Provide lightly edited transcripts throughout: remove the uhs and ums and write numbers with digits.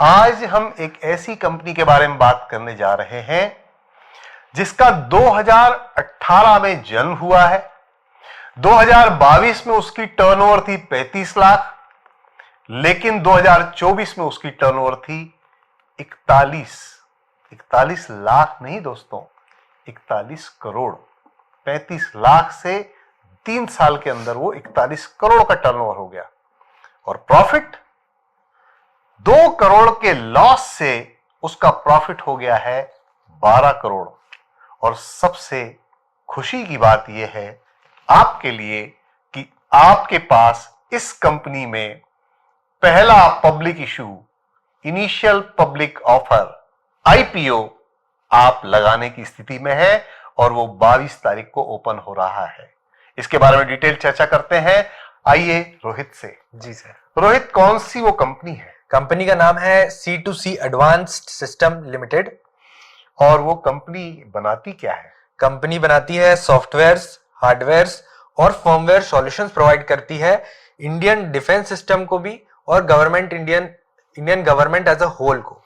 आज हम एक ऐसी कंपनी के बारे में बात करने जा रहे हैं जिसका 2018 में जन्म हुआ है। 2022 में उसकी टर्नओवर थी 35 लाख, लेकिन 2024 में उसकी टर्नओवर थी 41 लाख नहीं दोस्तों, 41 करोड़। 35 लाख से 3 साल के अंदर वो 41 करोड़ का टर्नओवर हो गया और प्रॉफिट 2 करोड़ के लॉस से उसका प्रॉफिट हो गया है 12 करोड़। और सबसे खुशी की बात यह है आपके लिए कि आपके पास इस कंपनी में पहला public issue, initial public offer, IPO आप लगाने की स्थिति में है और वो 22 तारीख को ओपन हो रहा है। इसके बारे में डिटेल चर्चा करते हैं। आइए रोहित से। जी सर। रोहित, कौन सी वो कंपनी है? कंपनी का नाम है C2C एडवांस्ड सिस्टम लिमिटेड। और वो कंपनी बनाती क्या है? कंपनी बनाती है सॉफ्टवेयर्स, हार्डवेयर्स और फर्मवेयर सॉल्यूशंस प्रोवाइड करती है इंडियन डिफेंस सिस्टम को भी और Indian government as a whole को।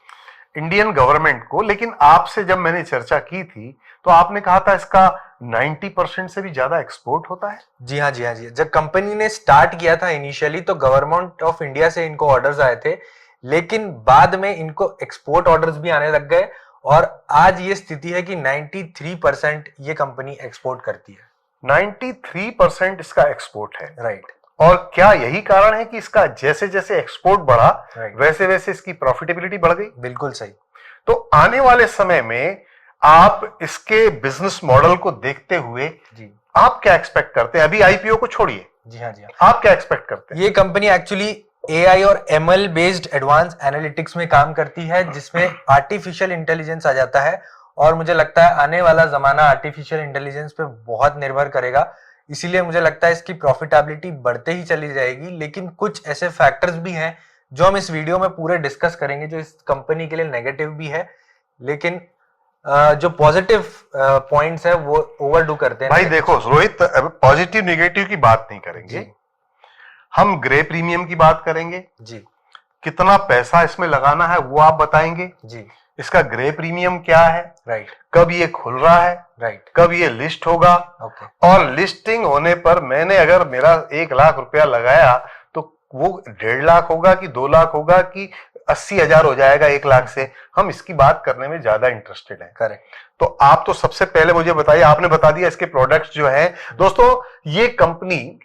इंडियन गवर्नमेंट को। लेकिन आपसे जब मैंने चर्चा की थी तो आपने कहा था इसका 90% से भी ज्यादा एक्सपोर्ट होता है। जी हाँ। जब कंपनी ने स्टार्ट किया था इनिशियली तो गवर्नमेंट ऑफ इंडिया से इनको ऑर्डर्स आए थे, लेकिन बाद में इनको एक्सपोर्ट ऑर्डर्स भी आने लग गए और आज ये स्थिति है कि 93% ये कंपनी एक्सपोर्ट करती है। 93% इसका एक्सपोर्ट है। राइट। और क्या यही कारण है कि इसका जैसे जैसे एक्सपोर्ट बढ़ा वैसे वैसे इसकी प्रॉफिटेबिलिटी बढ़ गई? बिल्कुल सही। तो आने वाले समय में आप इसके बिजनेस मॉडल को देखते हुए जी आप क्या एक्सपेक्ट करते हैं? अभी आईपीओ को छोड़िए। जी हाँ। आप क्या एक्सपेक्ट करते हैं? ये कंपनी एक्चुअली AI और ML बेस्ड एडवांस एनालिटिक्स में काम करती है, जिसमें आर्टिफिशियल इंटेलिजेंस आ जाता है और मुझे लगता है आने वाला जमाना आर्टिफिशियल इंटेलिजेंस पे बहुत निर्भर करेगा। इसीलिए मुझे लगता है इसकी प्रॉफिटेबिलिटी बढ़ते ही चली जाएगी। लेकिन कुछ ऐसे फैक्टर्स भी हैं जो हम इस वीडियो में पूरे डिस्कस करेंगे जो इस कंपनी के लिए नेगेटिव भी है, लेकिन जो पॉजिटिव पॉइंट्स है वो ओवरडू करते हैं। भाई देखो रोहित, पॉजिटिव नेगेटिव की बात नहीं करेंगे, हम ग्रे प्रीमियम की बात करेंगे। जी। कितना पैसा इसमें लगाना है वो आप बताएंगे। जी। इसका ग्रे प्रीमियम क्या है? राइट। कब ये खुल रहा है? राइट। कब ये लिस्ट होगा? ओके। और लिस्टिंग होने पर मैंने अगर मेरा 1 लाख रुपया लगाया तो वो 1.5 लाख होगा कि 2 लाख होगा कि 80,000 हो जाएगा 1 लाख से? हम इसकी बात करने में ज्यादा इंटरेस्टेड हैं। करेक्ट। तो आप तो सबसे पहले मुझे बताइए, आपने बता दिया इसके प्रोडक्ट्स जो है। दोस्तों, ये कंपनी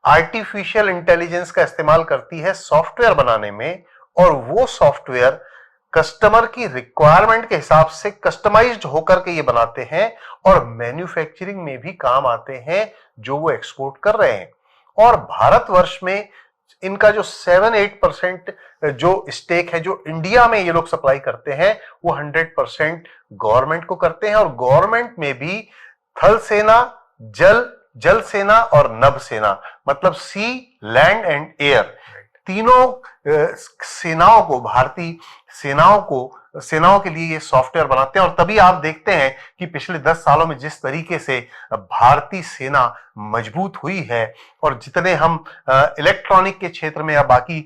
आर्टिफिशियल इंटेलिजेंस का इस्तेमाल करती है सॉफ्टवेयर बनाने में, और वो सॉफ्टवेयर कस्टमर की रिक्वायरमेंट के हिसाब से कस्टमाइज्ड होकर के ये बनाते हैं और मैन्युफैक्चरिंग में भी काम आते हैं जो वो एक्सपोर्ट कर रहे हैं। और भारतवर्ष में इनका जो 7-8% जो स्टेक है जो इंडिया में ये लोग सप्लाई करते हैं वो 100% गवर्नमेंट को करते हैं। और गवर्नमेंट में भी थल सेना, जल सेना और नभ सेना, मतलब सी, लैंड एंड एयर, तीनों सेनाओं को, भारतीय सेनाओं के लिए ये सॉफ्टवेयर बनाते हैं। और तभी आप देखते हैं कि पिछले 10 सालों में जिस तरीके से भारतीय सेना मजबूत हुई है और जितने हम इलेक्ट्रॉनिक के क्षेत्र में या बाकी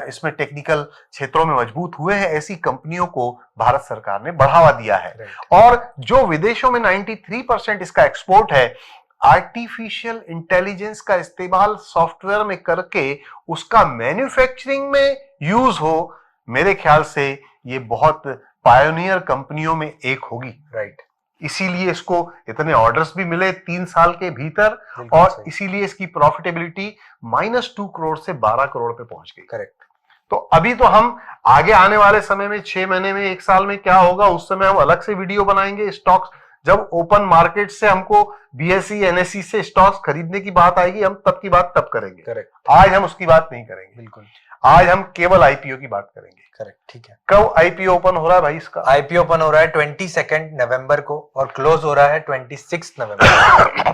इसमें टेक्निकल क्षेत्रों में मजबूत हुए हैं, ऐसी कंपनियों को भारत सरकार ने बढ़ावा दिया है। और जो विदेशों में 93% इसका एक्सपोर्ट है, आर्टिफिशियल इंटेलिजेंस का इस्तेमाल सॉफ्टवेयर में करके उसका मैन्युफैक्चरिंग में यूज हो, मेरे ख्याल से ये बहुत पायोनियर कंपनियों में एक होगी। राइट। इसीलिए इसको इतने ऑर्डर्स भी मिले 3 साल के भीतर, और इसीलिए इसकी प्रॉफिटेबिलिटी -2 करोड़ से 12 करोड़ पे पहुंच गई। करेक्ट। तो अभी तो हम आगे आने वाले समय में 6 महीने में 1 साल में क्या होगा उस समय हम अलग से वीडियो बनाएंगे। स्टॉक्स जब ओपन मार्केट से हमको BSE NSE से स्टॉक्स खरीदने की बात आएगी, हम तब की बात तब करेंगे। करेक्ट। आज हम उसकी बात नहीं करेंगे। बिल्कुल। आज हम केवल आईपीओ की बात करेंगे। करेक्ट। ठीक है। कब आईपीओ ओपन हो रहा है भाई इसका? आईपीओ ओपन हो रहा है 22 नवंबर को और क्लोज हो रहा है 26 नवंबर।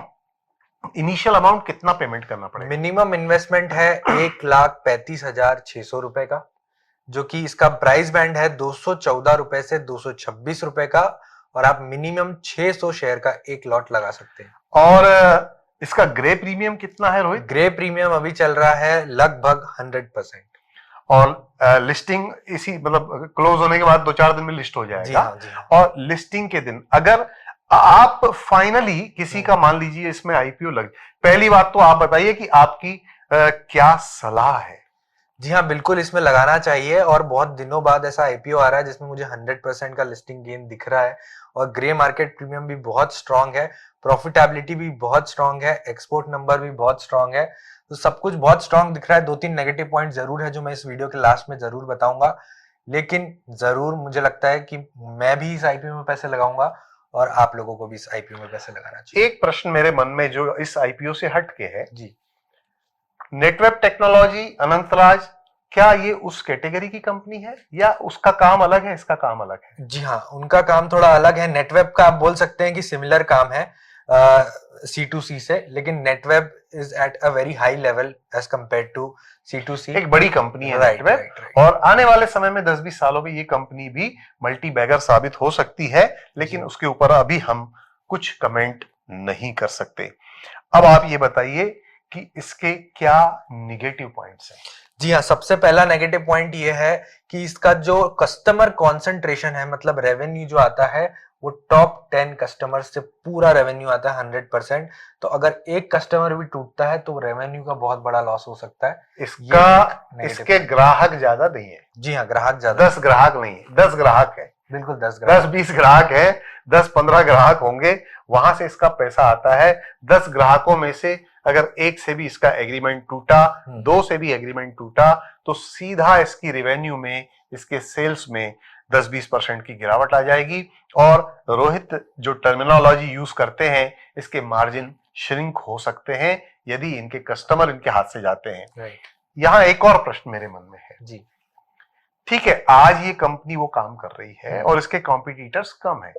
इनिशियल अमाउंट कितना पेमेंट करना पड़ेगा? मिनिमम इन्वेस्टमेंट है 1,35,600 रुपए का, जो कि इसका प्राइस बैंड है 214 रुपए से 226 रुपए का, और आप मिनिमम 600 शेयर का एक लॉट लगा सकते हैं। और इसका ग्रे प्रीमियम कितना है रोहित? ग्रे प्रीमियम अभी चल रहा है लगभग 100%। और लिस्टिंग इसी मतलब क्लोज होने के बाद 2-4 दिन में लिस्ट हो जी जाएगा। हाँ, जी हाँ। और लिस्टिंग के दिन अगर आप फाइनली किसी का मान लीजिए इसमें आईपीओ लग, पहली बात तो आप बताइए कि आपकी क्या सलाह है? जी हाँ, बिल्कुल इसमें लगाना चाहिए और बहुत दिनों बाद ऐसा आईपीओ आ रहा है जिसमें मुझे 100% का लिस्टिंग गेन दिख रहा है और ग्रे मार्केट प्रीमियम भी बहुत स्ट्रांग है, प्रॉफिटेबिलिटी भी बहुत स्ट्रांग है, एक्सपोर्ट नंबर भी बहुत स्ट्रांग है, तो सब कुछ बहुत स्ट्रांग दिख रहा है। 2-3 नेगेटिव पॉइंट जरूर है जो मैं इस वीडियो के लास्ट में जरूर बताऊंगा, लेकिन जरूर मुझे लगता है कि मैं भी इस आईपीओ में पैसे लगाऊंगा और आप लोगों को भी इस आईपीओ में पैसे लगाना चाहिए। एक प्रश्न मेरे मन में जो इस आईपीओ से हट के है, जी, नेटवेब टेक्नोलॉजी, अनंतराज, क्या ये उस कैटेगरी की कंपनी है या उसका काम अलग है, इसका काम अलग है? जी हाँ, उनका काम थोड़ा अलग है। नेटवेब का आप बोल सकते हैं कि सिमिलर काम है C2C से, लेकिन Netweb is at a very high level as compare to C2C। एक बड़ी कंपनी है राइट, नेटवेब, राइट, राइट। और आने वाले समय में 10-20 सालों में ये कंपनी भी मल्टी बैगर साबित हो सकती है, लेकिन जी। उसके ऊपर अभी हम कुछ कमेंट नहीं कर सकते। अब आप ये बताइए कि इसके क्या निगेटिव पॉइंट्स हैं? जी हाँ, सबसे पहला नेगेटिव पॉइंट ये है कि इसका जो कस्टमर कॉन्सेंट्रेशन है, मतलब रेवेन्यू जो आता है वो टॉप 10 कस्टमर से पूरा रेवेन्यू आता है 100%। तो अगर एक कस्टमर भी टूटता है तो रेवेन्यू का बहुत बड़ा लॉस हो सकता है। इसके ग्राहक ज्यादा नहीं है। जी हाँ, ग्राहक ज्यादा 10 ग्राहक नहीं है, 10 ग्राहक है। बिल्कुल 10 ग्राहक, 10-20 ग्राहक है, 10-15 ग्राहक होंगे, वहां से इसका पैसा आता है। 10 ग्राहकों में से अगर एक से भी इसका एग्रीमेंट टूटा, 2 से भी एग्रीमेंट टूटा, तो सीधा इसकी रेवेन्यू में, इसके सेल्स में 10-20% की गिरावट आ जाएगी। और रोहित जो टर्मिनोलॉजी यूज करते हैं, इसके मार्जिन श्रिंक हो सकते हैं यदि इनके कस्टमर इनके हाथ से जाते हैं। राइट। यहां एक और प्रश्न मेरे मन में है। जी, ठीक है, आज ये कंपनी वो काम कर रही है और इसके कॉम्पिटिटर्स कम है,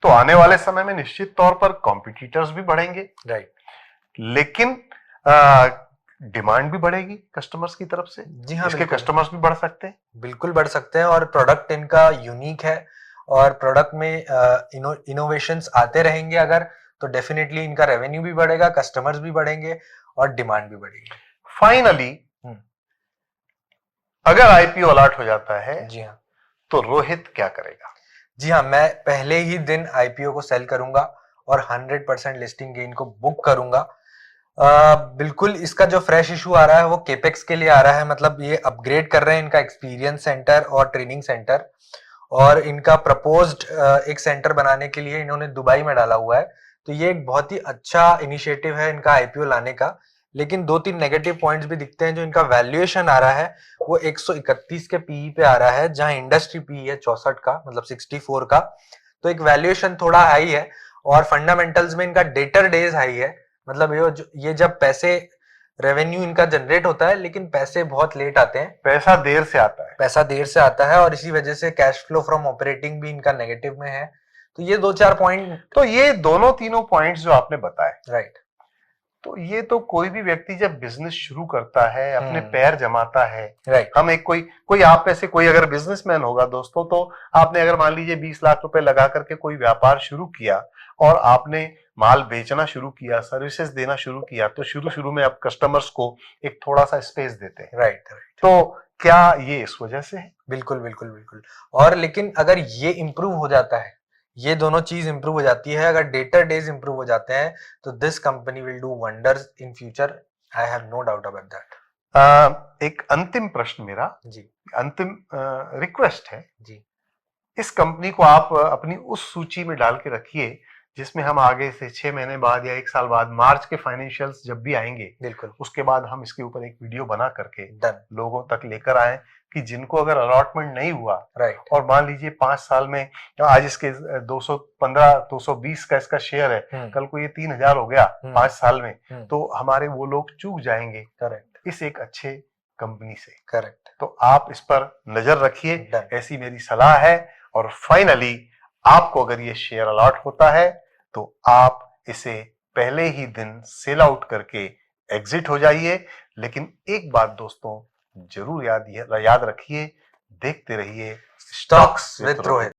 तो आने वाले समय में निश्चित तौर पर कॉम्पिटिटर्स भी बढ़ेंगे, राइट। लेकिन डिमांड भी बढ़ेगी कस्टमर्स की तरफ से। जी हाँ, इसके बिल्कुल। कस्टमर्स भी बढ़ सकते हैं। बिल्कुल बढ़ सकते हैं और प्रोडक्ट इनका यूनिक है और प्रोडक्ट में इनोवेशंस आते रहेंगे अगर, तो डेफिनेटली इनका रेवेन्यू भी बढ़ेगा, कस्टमर्स भी बढ़ेंगे और डिमांड भी बढ़ेगी। फाइनली अगर आईपीओ अलॉट हो जाता है, जी हाँ, तो रोहित क्या करेगा? जी हाँ, मैं पहले ही दिन आईपीओ को सेल करूंगा और 100% लिस्टिंग गेन को बुक करूंगा। बिल्कुल इसका जो फ्रेश इशू आ रहा है वो केपेक्स के लिए आ रहा है, मतलब ये अपग्रेड कर रहे हैं इनका एक्सपीरियंस सेंटर और ट्रेनिंग सेंटर, और इनका प्रपोज्ड एक सेंटर बनाने के लिए इन्होंने दुबई में डाला हुआ है। तो ये एक बहुत ही अच्छा इनिशिएटिव है इनका आईपीओ लाने का, लेकिन 2-3 नेगेटिव पॉइंट्स भी दिखते हैं। जो इनका वैल्यूएशन आ रहा है वो 131 के पीई पे आ रहा है, जहां इंडस्ट्री पीई है 64 का, मतलब 64 का। तो एक वैल्यूएशन थोड़ा हाई है और फंडामेंटल्स में इनका डेटर डेज हाई है, मतलब ये जब पैसे रेवेन्यू इनका जनरेट होता है लेकिन पैसे बहुत लेट आते हैं, पैसा देर से आता है। पैसा देर से आता है और इसी वजह से कैश फ्लो फ्रॉम ऑपरेटिंग भी इनका नेगेटिव में है। तो ये 2-4 पॉइंट। तो ये दोनों तीनों पॉइंट्स जो आपने बताए, राइट, तो ये तो कोई भी व्यक्ति जब बिजनेस शुरू करता है, अपने पैर जमाता है, राइट, हम एक कोई आप में से कोई अगर बिजनेसमैन होगा दोस्तों, तो आपने अगर मान लीजिए 20 लाख रुपए लगा करके कोई व्यापार शुरू किया और आपने माल बेचना शुरू किया, सर्विसेज देना शुरू किया, तो शुरू में आप कस्टमर्स को एक थोड़ा सा स्पेस देते हैं। राइट, तो क्या ये इस वजह से है? बिल्कुल बिल्कुल बिल्कुल। और लेकिन अगर ये इम्प्रूव हो जाता है, ये दोनों चीज इंप्रूव हो जाती है, अगर डेटर डेज इंप्रूव हो जाते हैं, तो this company will do wonders in future. I have no doubt about that. एक अंतिम प्रश्न मेरा, जी, अंतिम रिक्वेस्ट है, जी, इस कंपनी को आप अपनी उस सूची में डाल के रखिए जिसमें हम आगे से 6 महीने बाद या 1 साल बाद मार्च के फाइनेंशियल्स जब भी आएंगे, बिल्कुल, उसके बाद हम इसके ऊपर एक वीडियो बना करके डन, लोगों तक लेकर आए कि जिनको अगर अलॉटमेंट नहीं हुआ, राइट, और मान लीजिए 5 साल में आज इसके 215-220 का इसका शेयर है, कल को ये 3000 हो गया 5 साल में, तो हमारे वो लोग चूक जाएंगे। करेक्ट, इस एक अच्छे कंपनी से। करेक्ट, तो आप इस पर नजर रखिए, डन, ऐसी मेरी सलाह है। और फाइनली आपको अगर ये शेयर अलॉट होता है तो आप इसे पहले ही दिन सेल आउट करके एग्जिट हो जाइए। लेकिन एक बात दोस्तों जरूर याद रखिए, देखते रहिए स्टॉक्स विद रोहित।